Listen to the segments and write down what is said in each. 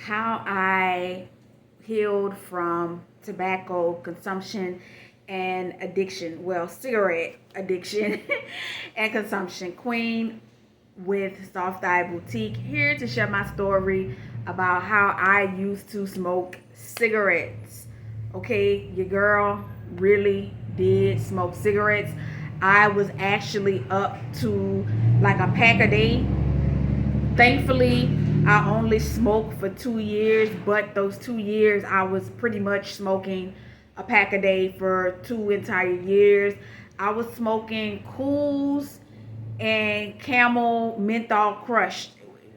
how I healed from tobacco consumption and addiction. Well, cigarette addiction and consumption. Queen with Soft Eye Boutique here to share my story about how I used to smoke cigarettes. Okay, your girl really did smoke cigarettes. I was actually up to like a pack a day. Thankfully, I only smoked for 2 years, but those 2 years I was pretty much smoking a pack a day for 2 entire years. I was smoking Cools and Camel Menthol Crush,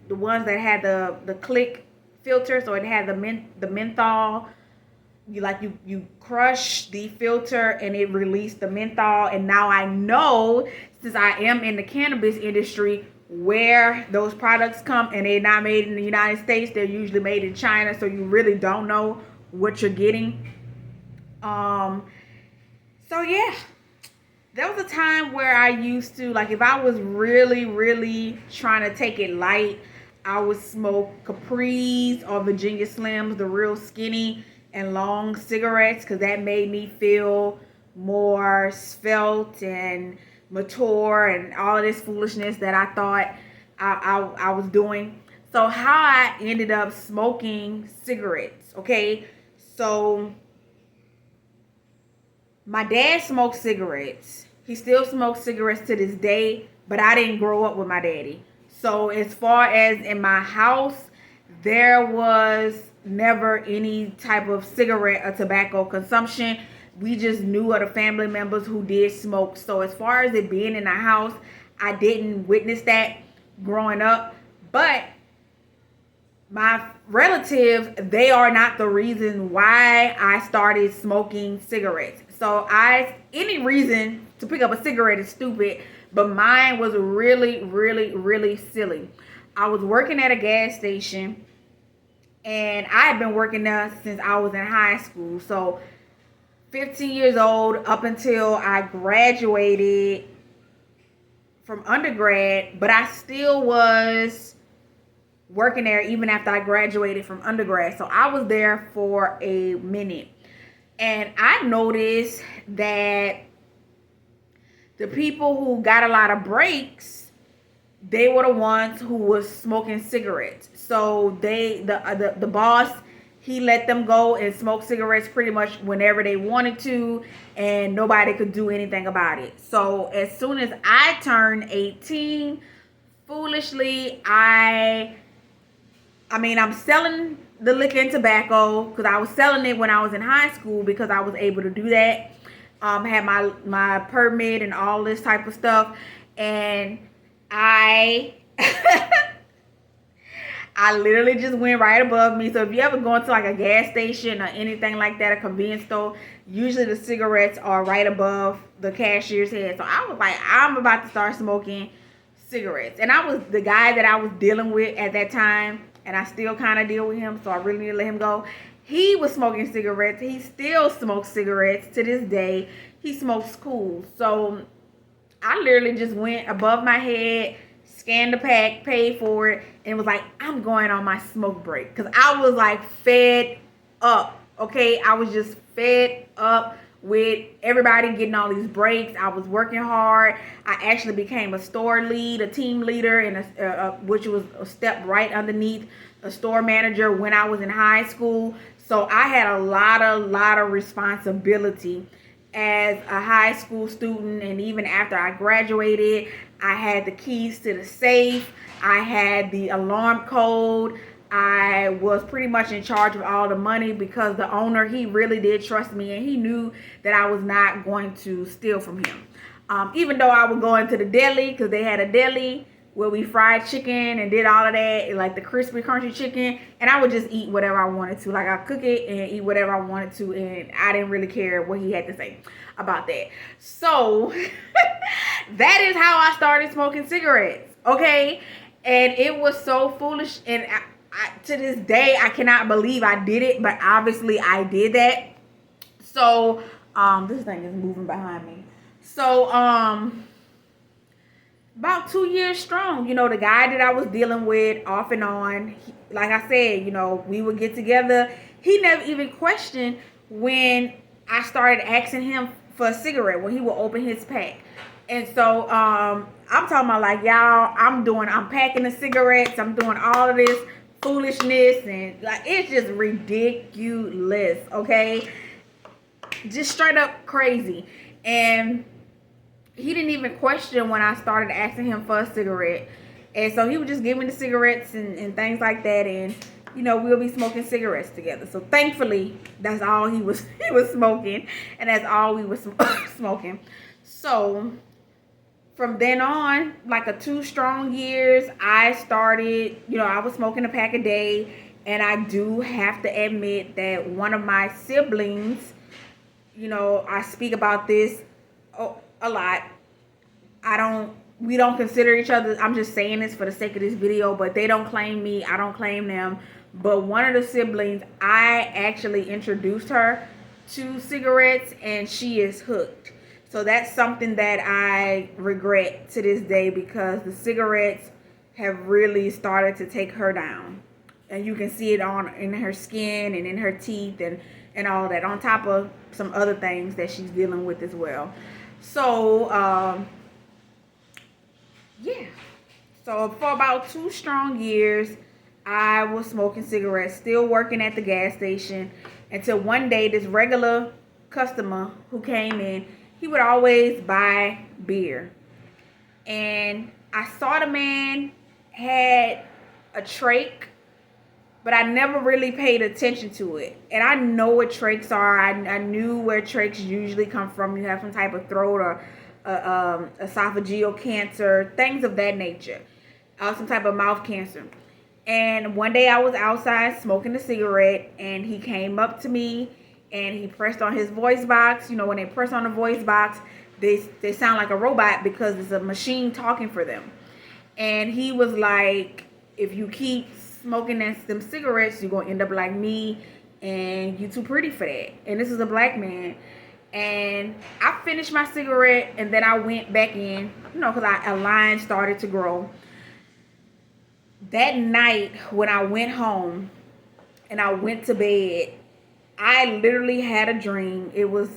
the ones that had the click filter, so it had the menthol. You crush the filter and it released the menthol, and now I know, since I am in the cannabis industry, where those products come, and they're not made in the United States. They're usually made in China, so you really don't know what you're getting. um so yeah, there was a time where I used to, like, if I was really, really trying to take it light, I would smoke Capris or Virginia Slims, the real skinny and long cigarettes, because that made me feel more svelte and mature and all of this foolishness that I thought I was doing. So, how I ended up smoking cigarettes, okay? So, my dad smoked cigarettes. He still smokes cigarettes to this day, but I didn't grow up with my daddy. So as far as in my house, there was never any type of cigarette or tobacco consumption. We just knew of the family members who did smoke. So as far as it being in the house, I didn't witness that growing up. But my relatives, they are not the reason why I started smoking cigarettes. So any reason to pick up a cigarette is stupid, but mine was really, really, really silly. I was working at a gas station, and I had been working there since I was in high school. So 15 years old up until I graduated from undergrad, but I still was working there even after I graduated from undergrad. So I was there for a minute. And I noticed that the people who got a lot of breaks, they were the ones who was smoking cigarettes. So the boss, he let them go and smoke cigarettes pretty much whenever they wanted to, and nobody could do anything about it. So as soon as I turned 18, foolishly, I'm selling the liquor and tobacco, because I was selling it when I was in high school, because I was able to do that. Had my permit and all this type of stuff, and I I literally just went right above me. So if you ever go into like a gas station or anything like that, a convenience store, usually the cigarettes are right above the cashier's head. So I was like, I'm about to start smoking cigarettes. And I was the guy that I was dealing with at that time, and I still kind of deal with him, so I really need to let him go. He was smoking cigarettes. He still smokes cigarettes to this day. He smokes Cool. So I literally just went above my head, scanned the pack, paid for it, and was like, I'm going on my smoke break. Because I was like fed up. Okay, I was just fed up with everybody getting all these breaks. I was working hard. I actually became a store lead, a team leader, and which was a step right underneath a store manager when I was in high school. So I had a lot of responsibility as a high school student, and even after I graduated, I had the keys to the safe. I had the alarm code. I was pretty much in charge of all the money, because the owner, he really did trust me, and he knew that I was not going to steal from him. Even though I would go into the deli, because they had a deli where we fried chicken and did all of that, like the crispy, crunchy chicken, and I would just eat whatever I wanted to. Like, I cook it and eat whatever I wanted to, and I didn't really care what he had to say about that. So that is how I started smoking cigarettes, okay? And it was so foolish, and to this day, I cannot believe I did it, but obviously I did that. So, this thing is moving behind me. So, about 2 years strong. The guy that I was dealing with off and on, like I said, we would get together. He never even questioned when I started asking him for a cigarette when he would open his pack. And so I'm talking about, like, y'all, I'm packing the cigarettes, I'm doing all of this foolishness, and like it's just ridiculous, okay? Just straight up crazy. And he didn't even question when I started asking him for a cigarette. And so he would just give me the cigarettes and things like that. And, we'll be smoking cigarettes together. So thankfully, that's all he was smoking. And that's all we were smoking. So from then on, like a 2 strong years, I started, I was smoking a pack a day. And I do have to admit that one of my siblings, I speak about this a lot. We don't consider each other, I'm just saying this for the sake of this video, but they don't claim me, I don't claim them. But one of the siblings, I actually introduced her to cigarettes, and she is hooked. So that's something that I regret to this day, because the cigarettes have really started to take her down. And you can see it in her skin and in her teeth and all that, on top of some other things that she's dealing with as well. So, yeah. So for about 2 strong years, I was smoking cigarettes, still working at the gas station, until one day this regular customer who came in, he would always buy beer. And I saw the man had a trach, but I never really paid attention to it. And I know what trachs are. I knew where trachs usually come from. You have some type of throat or esophageal cancer, things of that nature. Some type of mouth cancer. And one day I was outside smoking a cigarette, and he came up to me and he pressed on his voice box. When they press on the voice box, they sound like a robot because it's a machine talking for them. And he was like, if you keep smoking them cigarettes, you're gonna end up like me, and you too pretty for that. And this is a black man. And I finished my cigarette, and then I went back in, because a line started to grow. That night when I went home and I went to bed, I literally had a dream. It was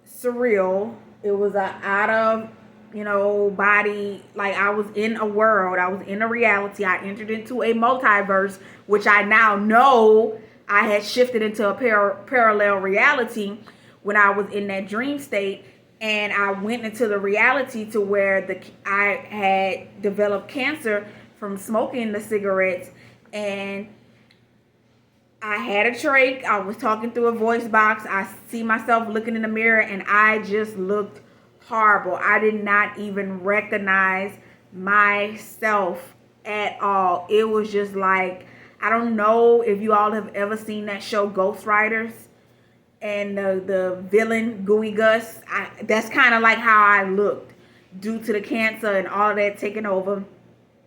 surreal. It was out of body, like I was in a world, I was in a reality. I entered into a multiverse, which I now know I had shifted into a parallel reality when I was in that dream state. And I went into the reality to where I had developed cancer from smoking the cigarettes, and I had a trach. I was talking through a voice box. I see myself looking in the mirror, and I just looked horrible. I did not even recognize myself at all. It was just like, I don't know if you all have ever seen that show Ghost Riders, and the villain Gooey Gus. That's kind of like how I looked, due to the cancer and all of that taking over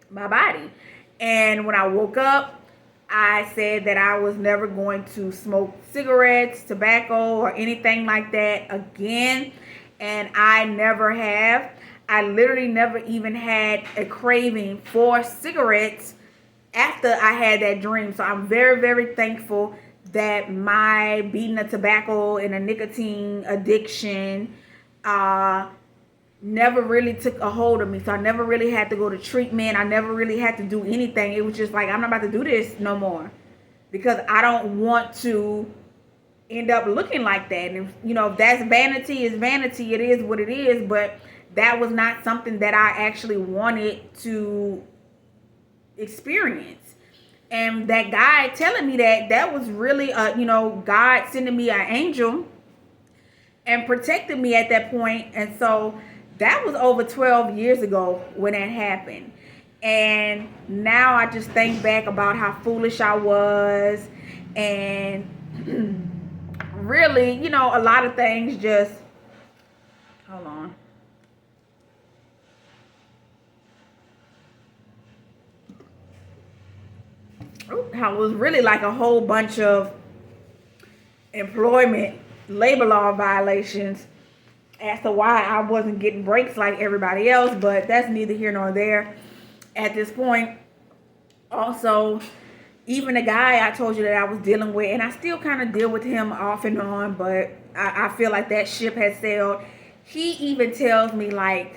my body. And when I woke up, I said that I was never going to smoke cigarettes, tobacco, or anything like that again. And I never have. I literally never even had a craving for cigarettes after I had that dream. So I'm very, very thankful that my beating the tobacco and a nicotine addiction never really took a hold of me. So I never really had to go to treatment. I never really had to do anything. It was just like, I'm not about to do this no more, because I don't want to end up looking like that. And if that's vanity, is vanity. It is what it is. But that was not something that I actually wanted to experience. And that guy telling me that was really God sending me an angel and protected me at that point. And so that was over 12 years ago when that happened. And now I just think back about how foolish I was, and really, a lot of things just, hold on. How it was really like a whole bunch of employment labor law violations as to why I wasn't getting breaks like everybody else, but that's neither here nor there at this point. Also, even the guy I told you that I was dealing with, and I still kind of deal with him off and on, but I feel like that ship has sailed. He even tells me, like,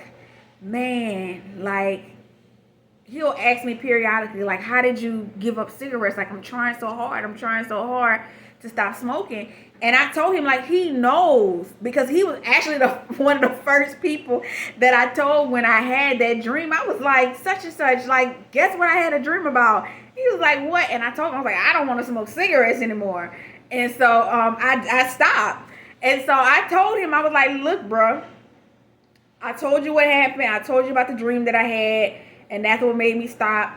man, like, he'll ask me periodically, like, how did you give up cigarettes? Like, I'm trying so hard. I'm trying so hard to stop smoking. And I told him, like, he knows, because he was actually one of the first people that I told when I had that dream. I was like, such and such, like, guess what I had a dream about? He was like, what? And I told him, I was like, I don't want to smoke cigarettes anymore. And so I stopped. And so I told him, I was like, look, bro, I told you what happened. I told you about the dream that I had, and that's what made me stop.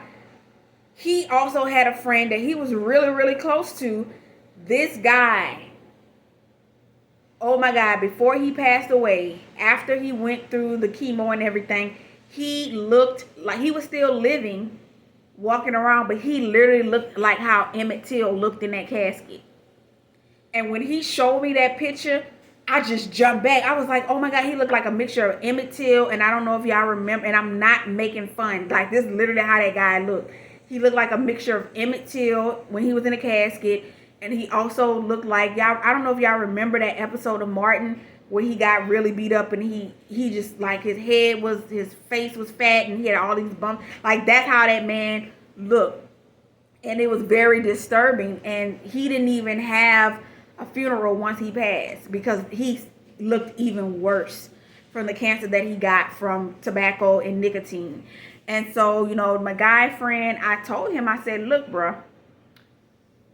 He also had a friend that he was really, really close to. This guy, oh my God, before he passed away, after he went through the chemo and everything, he looked like he was still living, walking around, but he literally looked like how Emmett Till looked in that casket. And when he showed me that picture, I just jumped back. I was like, oh my God, he looked like a mixture of Emmett Till, and I don't know if y'all remember, and I'm not making fun. Like, this is literally how that guy looked. He looked like a mixture of Emmett Till when he was in a casket, and he also looked like, y'all, I don't know if y'all remember that episode of Martin where he got really beat up, and he just, like, his face was fat, and he had all these bumps. Like, that's how that man looked. And it was very disturbing, and he didn't even have a funeral once he passed because he looked even worse from the cancer that he got from tobacco and nicotine. And so, you know, my guy friend, I told him, I said, look, bro,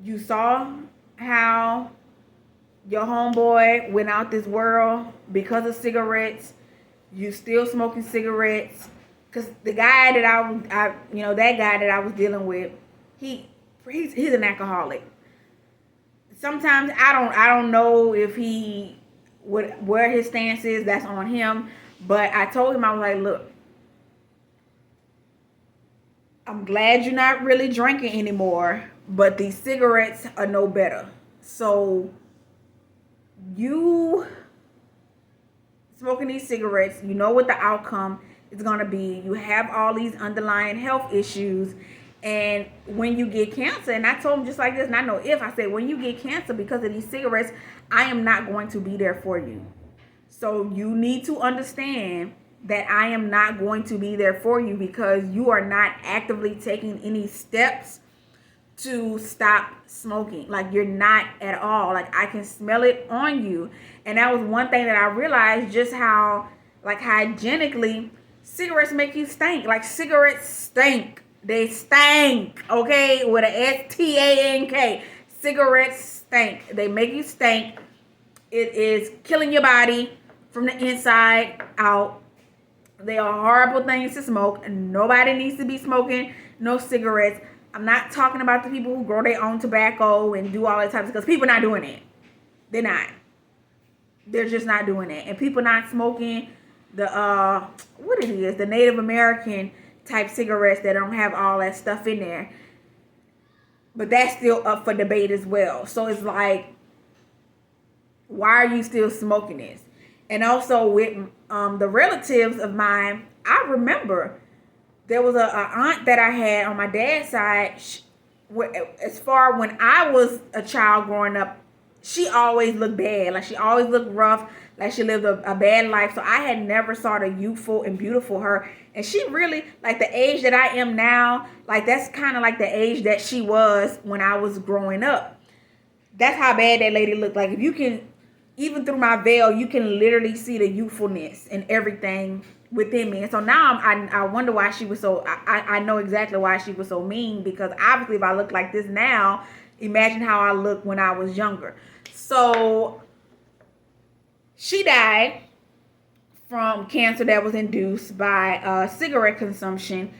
you saw how your homeboy went out this world because of cigarettes. You still smoking cigarettes. Because the guy that that guy that I was dealing with, he's an alcoholic. Sometimes I don't know if where his stance is. That's on him. But I told him, I was like, look, I'm glad you're not really drinking anymore, but these cigarettes are no better. So you smoking these cigarettes, you know what the outcome is going to be. You have all these underlying health issues. And when you get cancer, and I told him just like this, and I know if, I said, when you get cancer because of these cigarettes, I am not going to be there for you. So you need to understand that I am not going to be there for you because you are not actively taking any steps to stop smoking. Like, you're not at all. Like, I can smell it on you. And that was one thing that I realized, just how, like, hygienically, cigarettes make you stink. Like, cigarettes stink. They stank, okay? With a S-T-A-N-K. Cigarettes stink. They make you stink. It is killing your body from the inside out. They are horrible things to smoke. Nobody needs to be smoking no cigarettes. I'm not talking about the people who grow their own tobacco and do all that type of stuff, because people not doing it. They're not. They're just not doing it. And people not smoking the the Native American type cigarettes that don't have all that stuff in there. But that's still up for debate as well. So it's like, why are you still smoking this? And also with the relatives of mine, I remember there was a aunt that I had on my dad's side. As far when I was a child growing up, she always looked bad. Like, she always looked rough. Like, she lived a bad life. So I had never saw the youthful and beautiful her. And she really, like, the age that I am now, like, that's kind of like the age that she was when I was growing up. That's how bad that lady looked. Like, if you can, even through my veil, you can literally see the youthfulness and everything within me. And so now I wonder why she was so, I know exactly why she was so mean, because obviously if I look like this now, imagine how I looked when I was younger. So she died from cancer that was induced by cigarette consumption.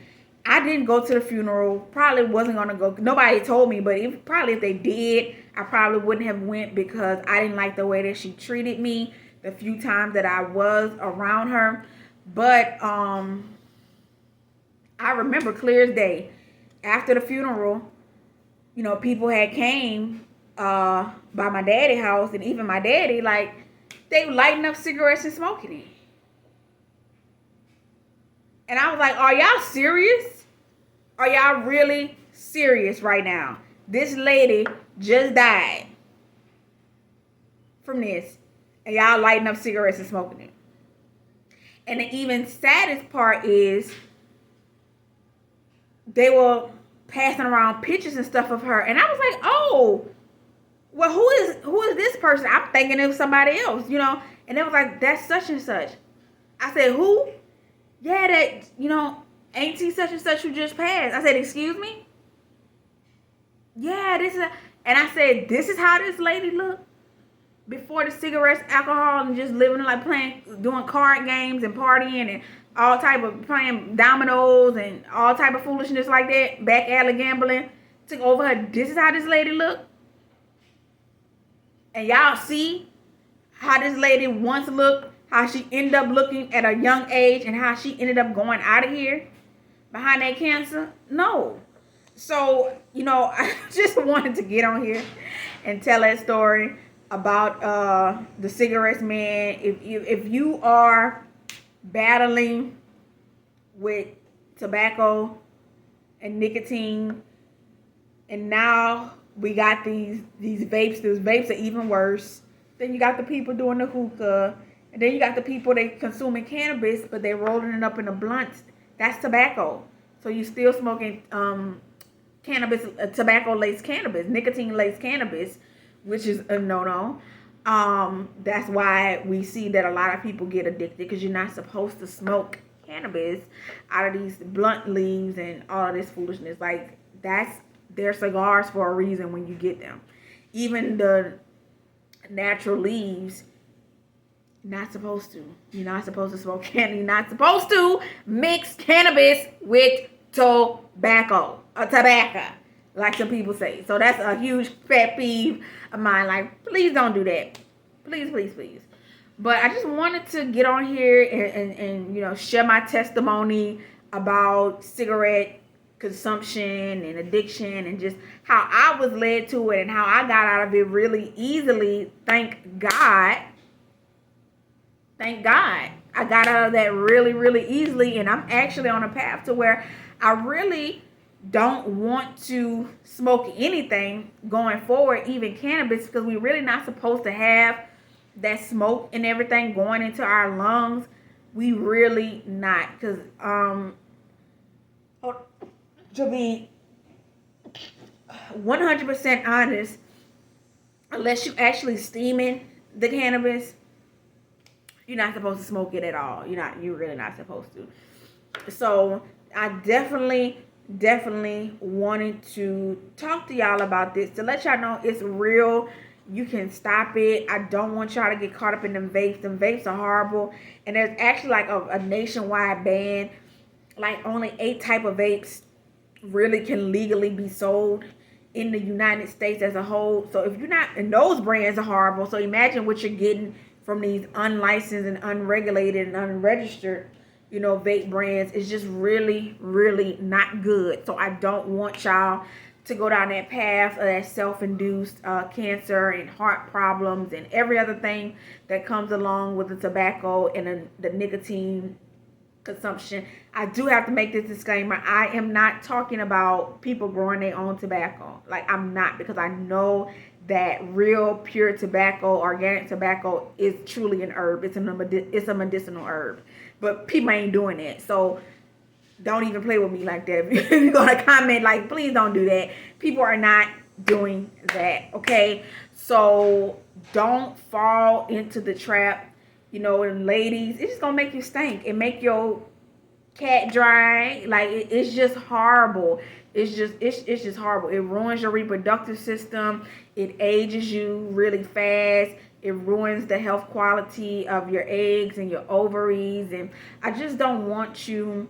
I didn't go to the funeral. Probably wasn't going to go. Nobody told me, but if they did, I probably wouldn't have went, because I didn't like the way that she treated me the few times that I was around her. But I remember clear as day, after the funeral, you know, people had came by my daddy's house, and even my daddy, like, They lighting up cigarettes and smoking it. And I was like, are y'all serious? Are y'all really serious right now? This lady just died from this. And y'all lighting up cigarettes and smoking it. And the even saddest part is they were passing around pictures and stuff of her. And I was like, oh, well, who is this person? I'm thinking it was somebody else, you know. And it was like, that's such and such. I said, who? Yeah, that, you know, auntie such and such who just passed. I said, excuse me? Yeah, this is, and I said, this is how this lady looked before the cigarettes, alcohol, and just living like playing, doing card games and partying and all type of playing dominoes and all type of foolishness like that, back alley gambling, took over her. This is how this lady looked. And y'all see how this lady once looked, how she ended up looking at a young age, and how she ended up going out of here behind that cancer? No. So, you know, I just wanted to get on here and tell that story about the cigarettes, man. If you are battling with tobacco and nicotine, and now we got these vapes. Those vapes are even worse. Then you got the people doing the hookah, and then you got the people they consuming cannabis, but they rolling it up in a blunt. That's tobacco. So you still smoking cannabis, tobacco laced cannabis, nicotine laced cannabis, which is a no-no. That's why we see that a lot of people get addicted, because you're not supposed to smoke cannabis out of these blunt leaves and all of this foolishness. Like, they're cigars for a reason when you get them. Even the natural leaves, not supposed to. You're not supposed to smoke cannabis. You're not supposed to mix cannabis with tobacco, like some people say. So that's a huge pet peeve of mine. Like, please don't do that. Please, please, please. But I just wanted to get on here and you know, share my testimony about cigarette consumption and addiction, and just how I was led to it and how I got out of it really easily. Thank God. Thank God. I got out of that really, really easily, and I'm actually on a path to where I really don't want to smoke anything going forward, even cannabis, because we're really not supposed to have that smoke and everything going into our lungs. We really not, because to be 100% honest, unless you actually steaming the cannabis, you're not supposed to smoke it at all. You're really not supposed to. So I definitely wanted to talk to y'all about this, to let y'all know it's real. You can stop it. I don't want y'all to get caught up in them vapes. Them vapes are horrible. And there's actually like a nationwide ban. Like, only 8 type of vapes really can legally be sold in the United States as a whole. So if you're not, and those brands are horrible. So imagine what you're getting from these unlicensed and unregulated and unregistered, you know, vape brands. Is just really, really not good. So I don't want y'all to go down that path of that self-induced cancer and heart problems and every other thing that comes along with the tobacco and the nicotine consumption. I do have to make this disclaimer. I am not talking about people growing their own tobacco. Like, I'm not, because I know that real pure tobacco, organic tobacco, is truly an herb. It's a medicinal herb. But people ain't doing that. So don't even play with me like that. If you're going to comment, like, please don't do that. People are not doing that, okay? So don't fall into the trap. You know, and ladies, it's just going to make you stink and make your cat dry. Like, it's just horrible. It's just horrible. It ruins your reproductive system. It ages you really fast. It ruins the health quality of your eggs and your ovaries. And I just don't want you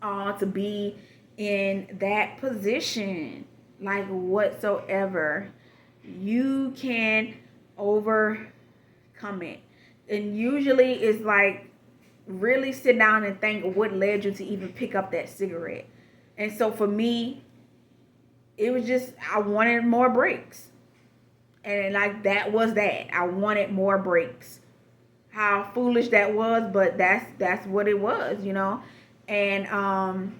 to be in that position, like, whatsoever. You can overcome it. And usually it's like, really sit down and think what led you to even pick up that cigarette. And so for me, it was just, I wanted more breaks. And like, that was that. I wanted more breaks. how foolish that was, but that's what it was, you know. And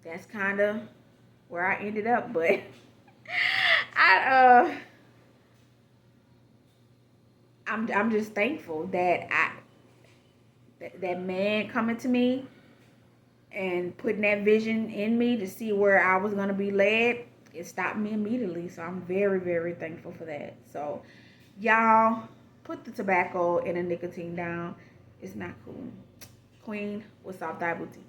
that's kind of where I ended up. But I I'm just thankful that that man coming to me and putting that vision in me to see where I was gonna be led. It stopped me immediately, so I'm very, very thankful for that. So y'all, put the tobacco and the nicotine down. It's not cool. Queen with South Eye Boutique.